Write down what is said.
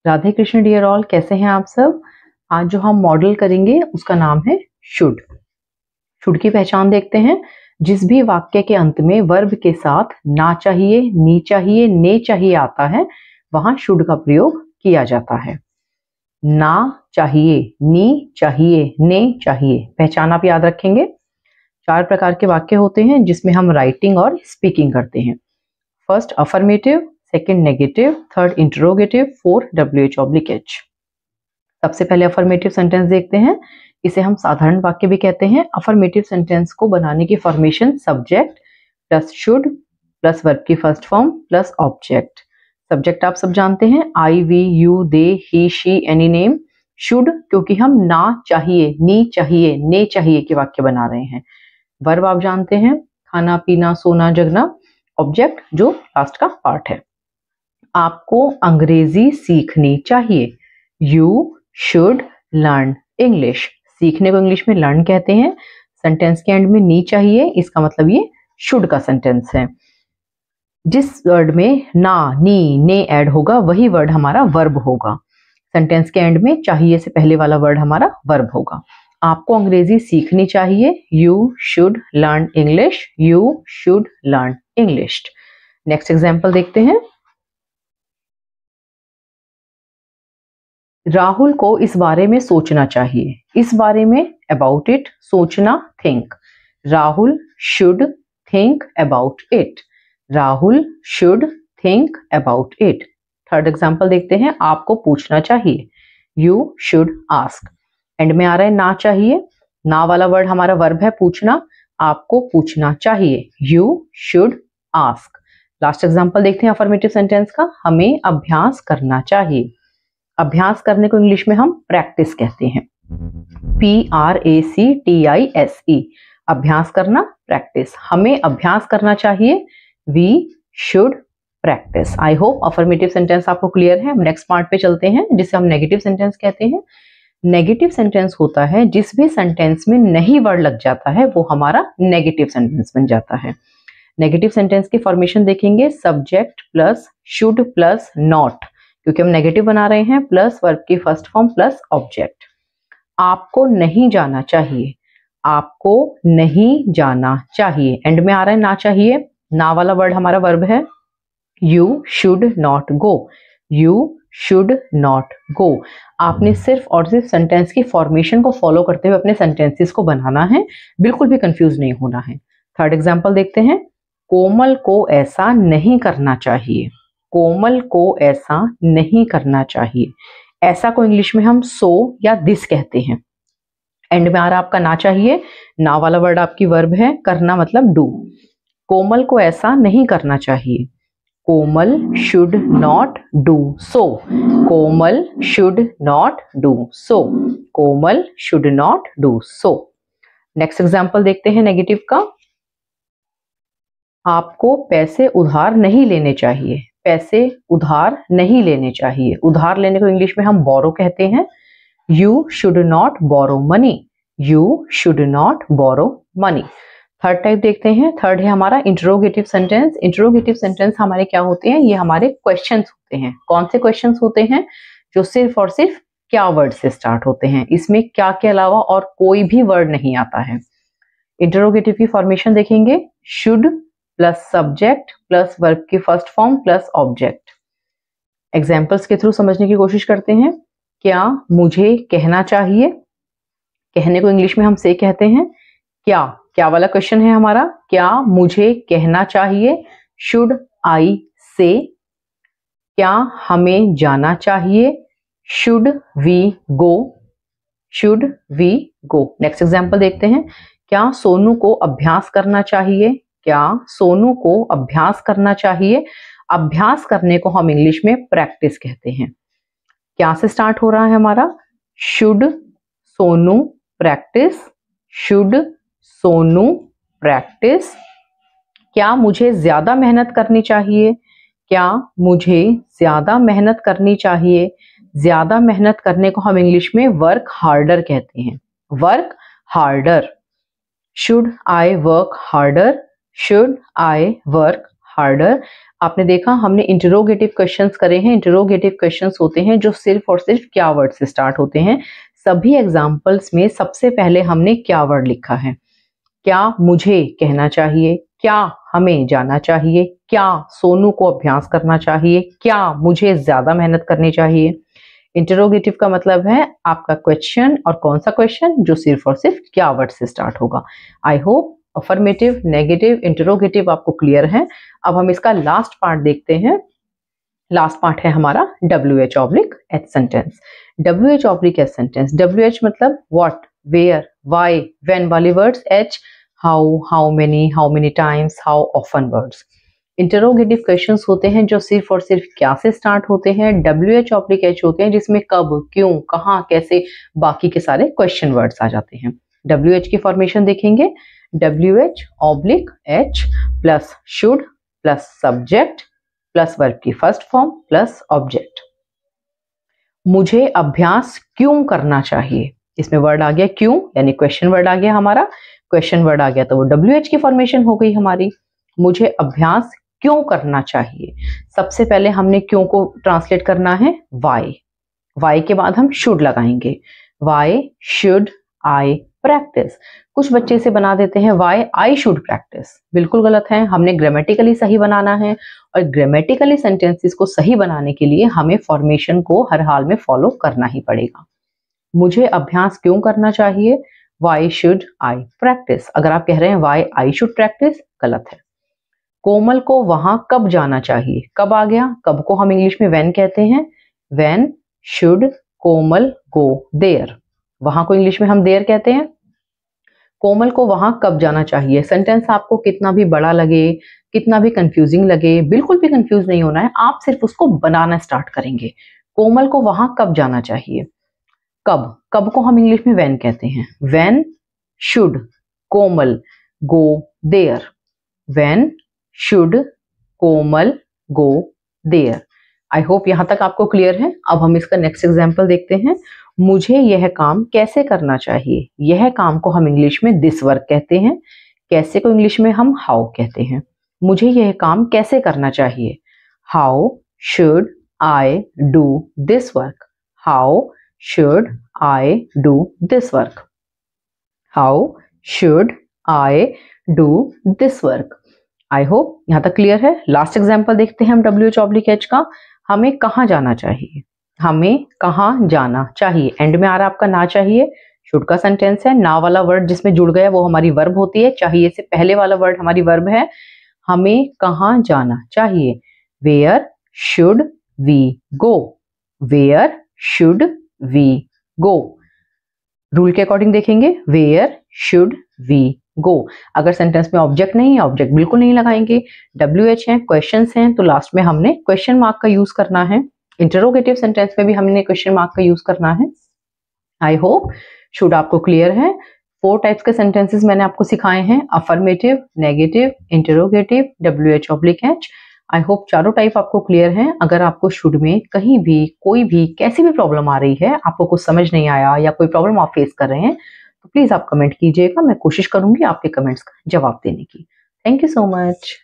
Radhe Krishna dear all, कैसे हैं आप सब। आज जो हम मॉडल करेंगे उसका नाम है शुड। शुड की पहचान देखते हैं। जिस भी वाक्य के अंत में वर्ब के साथ ना चाहिए, नी चाहिए, ने चाहिए आता है, वहां शुड का प्रयोग किया जाता है। ना चाहिए, नी चाहिए, ने चाहिए, पहचान आप याद रखेंगे। 4 प्रकार के वाक्य होते हैं जिसमें हम राइटिंग और स्पीकिंग करते हैं। First affirmative, second negative, third interrogative, fourth WH/H। सबसे पहले अफर्मेटिव सेंटेंस देखते हैं। इसे हम साधारण वाक्य भी कहते हैं। अफर्मेटिव सेंटेंस को बनाने की formation subject plus should plus verb की first form plus object. Subject आप सब जानते हैं, I, we, you, they, he, she, any name. Should क्योंकि हम ना चाहिए, नी चाहिए, ने चाहिए के वाक्य बना रहे हैं। वर्ब आप जानते हैं, खाना, पीना, सोना, जगना। ऑब्जेक्ट जो लास्ट का पार्ट है। आपको अंग्रेजी सीखनी चाहिए। You should learn English. सीखने को इंग्लिश में लर्न कहते हैं। सेंटेंस के एंड में नी चाहिए, इसका मतलब ये शुड का सेंटेंस है। जिस वर्ड में ना, नी, ने ऐड होगा वही वर्ड हमारा वर्ब होगा। सेंटेंस के एंड में चाहिए से पहले वाला वर्ड हमारा वर्ब होगा। आपको अंग्रेजी सीखनी चाहिए। You should learn English. You should learn English. Next example देखते हैं। राहुल को इस बारे में सोचना चाहिए। इस बारे में अबाउट इट, सोचना think. Rahul should think about it. Rahul should think about it. Third example देखते हैं। आपको पूछना चाहिए। You should ask. एंड में आ रहा है ना चाहिए। ना वाला वर्ड हमारा वर्ब है पूछना। आपको पूछना चाहिए। You should ask. Last example देखते हैं अफर्मेटिव सेंटेंस का। हमें अभ्यास करना चाहिए। अभ्यास करने को इंग्लिश में हम प्रैक्टिस कहते हैं। PRACTISE। अभ्यास करना, प्रैक्टिस। हमें अभ्यास करना चाहिए। We should practice. I hope affirmative sentence आपको क्लियर है। हम नेक्स्ट पार्ट पे चलते हैं जिसे हम नेगेटिव सेंटेंस कहते हैं। नेगेटिव सेंटेंस होता है जिस भी सेंटेंस में नहीं वर्ड लग जाता है वो हमारा नेगेटिव सेंटेंस बन जाता है। नेगेटिव सेंटेंस की फॉर्मेशन देखेंगे। Subject plus should plus not, क्योंकि हम नेगेटिव बना रहे हैं, प्लस वर्ब की फर्स्ट फॉर्म प्लस ऑब्जेक्ट। आपको नहीं जाना चाहिए। आपको नहीं जाना चाहिए। एंड में आ रहा है ना चाहिए। ना वाला वर्ड हमारा वर्ब है। You should not go. You should not go. आपने सिर्फ और सिर्फ सेंटेंस की फॉर्मेशन को फॉलो करते हुए अपने सेंटेंसेस को बनाना है, बिल्कुल भी कंफ्यूज नहीं होना है। थर्ड एग्जाम्पल देखते हैं। कोमल को ऐसा नहीं करना चाहिए। कोमल को ऐसा नहीं करना चाहिए। ऐसा को इंग्लिश में हम सो या दिस कहते हैं। एंड में आ रहा आपका ना चाहिए। ना वाला वर्ड आपकी वर्ब है, करना मतलब डू। कोमल को ऐसा नहीं करना चाहिए। Komal should not do so. Komal should not do so. Komal should not do so. Next example देखते हैं नेगेटिव का। आपको पैसे उधार नहीं लेने चाहिए। पैसे उधार नहीं लेने चाहिए। उधार लेने को इंग्लिश में हम बोरो कहते हैं। You should not borrow money. You should not borrow money. Third type देखते हैं। थर्ड है हमारा इंटरोगेटिव सेंटेंस। इंटरोगेटिव सेंटेंस हमारे क्या होते हैं? ये हमारे क्वेश्चंस होते हैं। कौन से क्वेश्चंस होते हैं? जो सिर्फ और सिर्फ क्या वर्ड से स्टार्ट होते हैं। इसमें क्या के अलावा और कोई भी वर्ड नहीं आता है। इंटरोगेटिव की फॉर्मेशन देखेंगे। Should plus subject plus verb की first form plus object. Examples के थ्रू समझने की कोशिश करते हैं। क्या मुझे कहना चाहिए? कहने को इंग्लिश में हम से कहते हैं। क्या, क्या वाला क्वेश्चन है हमारा। क्या मुझे कहना चाहिए? शुड आई से। क्या हमें जाना चाहिए? Should we go. Should we go. Next example देखते हैं। क्या सोनू को अभ्यास करना चाहिए? क्या सोनू को अभ्यास करना चाहिए? अभ्यास करने को हम इंग्लिश में प्रैक्टिस कहते हैं। क्या से स्टार्ट हो रहा है हमारा? Should Sonu practice. Should Sonu practice. क्या मुझे ज्यादा मेहनत करनी चाहिए? क्या मुझे ज्यादा मेहनत करनी चाहिए? ज्यादा मेहनत करने को हम इंग्लिश में वर्क हार्डर कहते हैं। Work harder. Should I work harder? Should I work harder? आपने देखा हमने इंटरोगेटिव क्वेश्चंस करे हैं। इंटरोगेटिव क्वेश्चंस होते हैं जो सिर्फ और सिर्फ क्या वर्ड से स्टार्ट होते हैं। सभी एग्जाम्पल्स में सबसे पहले हमने क्या वर्ड लिखा है। क्या मुझे कहना चाहिए, क्या हमें जाना चाहिए, क्या सोनू को अभ्यास करना चाहिए, क्या मुझे ज्यादा मेहनत करनी चाहिए। इंटरोगेटिव का मतलब है आपका क्वेश्चन, और कौन सा क्वेश्चन, जो सिर्फ और सिर्फ क्या वर्ड से स्टार्ट होगा। आई होप अफर्मेटिव, नेगेटिव, इंटरोगेटिव आपको क्लियर है। अब हम इसका लास्ट पार्ट देखते हैं। लास्ट पार्ट है हमारा WH/H sentence. WH/H sentence, WH मतलब व्हाट, वेयर, व्हाई, व्हेन वाली words, H how many times, how often words. Interrogative questions होते हैं जो सिर्फ और सिर्फ क्या से स्टार्ट होते हैं। WH/H होते हैं जिसमें कब, क्यों, कहाँ, कैसे, बाकी के सारे क्वेश्चन वर्ड्स आ जाते हैं। WH की फॉर्मेशन देखेंगे, WH/H plus should plus subject plus verb की फर्स्ट फॉर्म प्लस ऑब्जेक्ट। मुझे अभ्यास क्यों करना चाहिए, इसमें वर्ड आ गया क्यों, यानी क्वेश्चन वर्ड आ गया हमारा। क्वेश्चन वर्ड आ गया तो वो WH की फॉर्मेशन हो गई हमारी। मुझे अभ्यास क्यों करना चाहिए, सबसे पहले हमने क्यों को ट्रांसलेट करना है वाई। वाई के बाद हम शुड लगाएंगे। Why should I practice. कुछ बच्चे इसे बना देते हैं वाई आई शुड प्रैक्टिस, बिल्कुल गलत है। हमने ग्रामेटिकली सही बनाना है, और ग्रामेटिकली सेंटेंसेस को सही बनाने के लिए हमें फॉर्मेशन को हर हाल में फॉलो करना ही पड़ेगा। मुझे अभ्यास क्यों करना चाहिए, वाई शुड आई प्रैक्टिस। अगर आप कह रहे हैं वाई आई शुड प्रैक्टिस, गलत है। कोमल को वहां कब जाना चाहिए, कब आ गया, कब को हम इंग्लिश में व्हेन कहते हैं। When should Komal go there, वहां को इंग्लिश में हम देयर कहते हैं। कोमल को वहां कब जाना चाहिए। सेंटेंस आपको कितना भी बड़ा लगे, कितना भी कंफ्यूजिंग लगे, बिल्कुल भी कंफ्यूज नहीं होना है, आप सिर्फ उसको बनाना स्टार्ट करेंगे। कोमल को वहां कब जाना चाहिए, कब, कब को हम इंग्लिश में व्हेन कहते हैं। When should Komal go there, when should Komal go there. I hope यहां तक आपको क्लियर है। अब हम इसका नेक्स्ट एग्जाम्पल देखते हैं। मुझे यह काम कैसे करना चाहिए, यह काम को हम इंग्लिश में दिस वर्क कहते हैं, कैसे को इंग्लिश में हम हाउ कहते हैं। मुझे यह काम कैसे करना चाहिए, how should I do this work, how should I do this work, how should I do this work. I hope यहां तक क्लियर है। लास्ट एग्जाम्पल देखते हैं हम WH/H का। हमें कहाँ जाना चाहिए, हमें कहाँ जाना चाहिए, एंड में आ रहा आपका ना चाहिए, शुड का सेंटेंस है। ना वाला वर्ड जिसमें जुड़ गया वो हमारी वर्ब होती है, चाहिए से पहले वाला वर्ड हमारी वर्ब है। हमें कहाँ जाना चाहिए, where should we go, where should we go. Rule के अकॉर्डिंग देखेंगे, वेयर शुड वी गो। अगर सेंटेंस में ऑब्जेक्ट नहीं है, ऑब्जेक्ट बिल्कुल नहीं लगाएंगे। WH है, क्वेश्चंस हैं, तो लास्ट में हमने क्वेश्चन मार्क का यूज करना है। इंटरोगेटिव सेंटेंस में भी हमने क्वेश्चन मार्क का यूज करना है। आई होप शुड आपको क्लियर है। 4 टाइप्स के सेंटेंसेस मैंने आपको सिखाए हैं, affirmative, negative, interrogative, WH/H। I hope चारों टाइप आपको क्लियर हैं। अगर आपको शुड में कहीं भी कोई भी कैसी भी प्रॉब्लम आ रही है, आपको कुछ समझ नहीं आया या कोई प्रॉब्लम आप फेस कर रहे हैं, तो प्लीज आप कमेंट कीजिएगा, मैं कोशिश करूंगी आपके कमेंट्स का जवाब देने की। Thank you so much.